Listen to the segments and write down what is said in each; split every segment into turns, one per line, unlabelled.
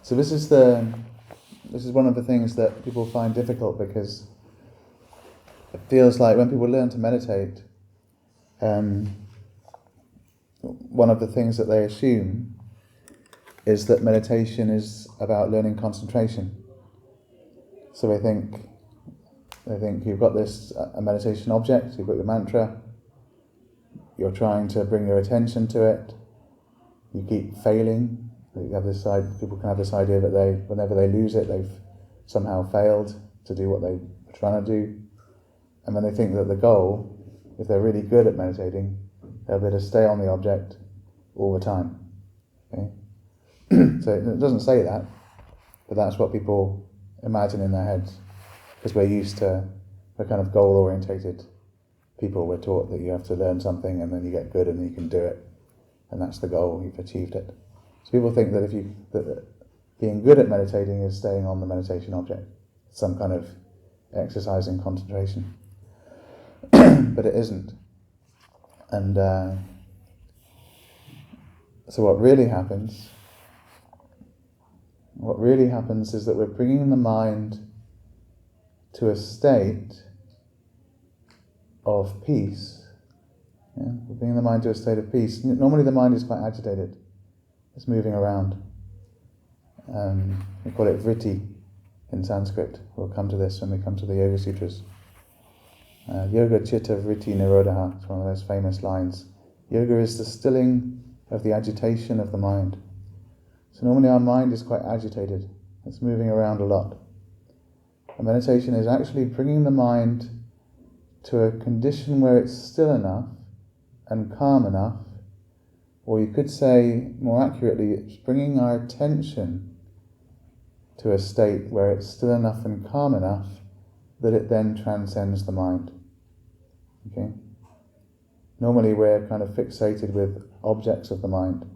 So this is one of the things that people find difficult, because it feels like when people learn to meditate, one of the things that they assume is that meditation is about learning concentration. So they think you've got this a meditation object, you've got your mantra, you're trying to bring your attention to it, you keep failing. You have this people can have this idea that whenever they lose it, they've somehow failed to do what they were trying to do. And then they think that the goal, if they're really good at meditating, they'll be able to stay on the object all the time. Okay? So it doesn't say that, but that's what people imagine in their heads, because we're kind of goal-orientated people. We're taught that you have to learn something and then you get good and you can do it, and that's the goal, you've achieved it. So people think that that being good at meditating is staying on the meditation object, some kind of exercise in concentration. But it isn't. And so what really happens is that we're bringing the mind to a state of peace. Yeah? We're bringing the mind to a state of peace. Normally the mind is quite agitated. It's moving around. We call it vritti in Sanskrit. We'll come to this when we come to the Yoga Sutras. Yoga chitta vritti nirodha. It's one of those famous lines. Yoga is the stilling of the agitation of the mind. So normally our mind is quite agitated. It's moving around a lot. And meditation is actually bringing the mind to a condition where it's still enough and calm enough, or you could say more accurately, it's bringing our attention to a state where it's still enough and calm enough that it then transcends the mind. Okay? Normally we're kind of fixated with objects of the mind,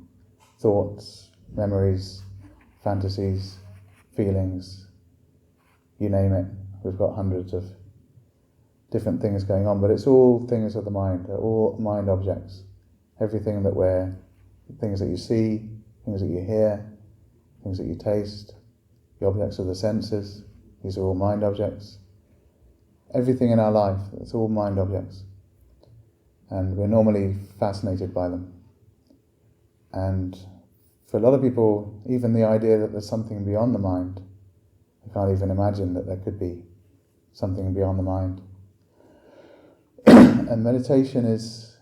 thoughts, memories, fantasies, feelings, you name it. We've got hundreds of different things going on, but it's all things of the mind. They're all mind objects. Everything things that you see, things that you hear, things that you taste, the objects of the senses, these are all mind objects. Everything in our life, it's all mind objects. And we're normally fascinated by them. And for a lot of people, even the idea that there's something beyond the mind, they can't even imagine that there could be something beyond the mind. And meditation is,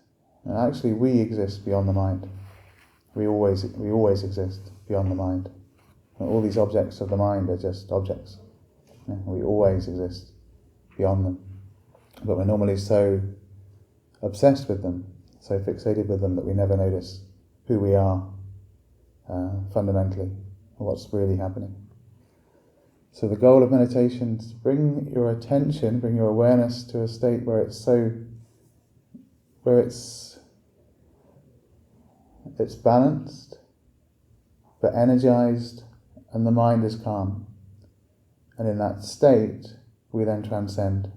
actually we exist beyond the mind. We always exist beyond the mind. And all these objects of the mind are just objects. Yeah, we always exist beyond them. But we're normally so obsessed with them, so fixated with them, that we never notice who we are fundamentally, or what's really happening. So the goal of meditation is to bring your attention, bring your awareness to a state where it's balanced, but energized, and the mind is calm. And in that state, we then transcend.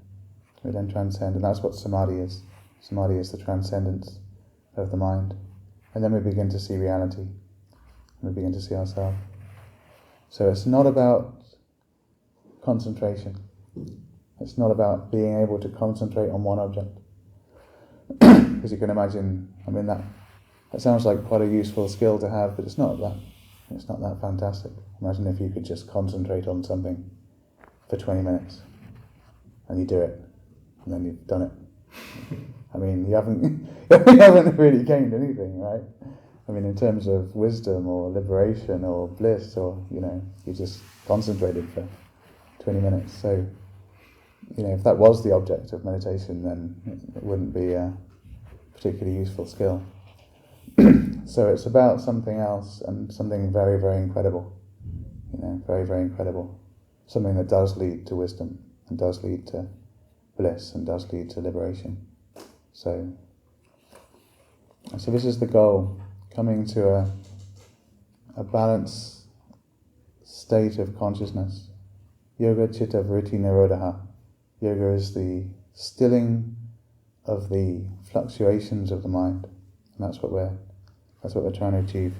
And that's what samadhi is. Samadhi is the transcendence of the mind. And then we begin to see reality. And we begin to see ourselves. So it's not about concentration. It's not about being able to concentrate on one object. Because you can imagine, that sounds like quite a useful skill to have, but it's not that fantastic. Imagine if you could just concentrate on something for 20 minutes, and you do it, and then you've done it. You haven't really gained anything, right? In terms of wisdom or liberation or bliss, or, you just concentrated for 20 minutes. So, if that was the object of meditation, then it wouldn't be a particularly useful skill. So it's about something else, and something very, very incredible. Very, very incredible. Something that does lead to wisdom, and does lead to bliss, and does lead to liberation. So this is the goal, coming to a balanced state of consciousness. Yoga chitta vritti nirodha. Yoga is the stilling of the fluctuations of the mind. And that's what we're trying to achieve.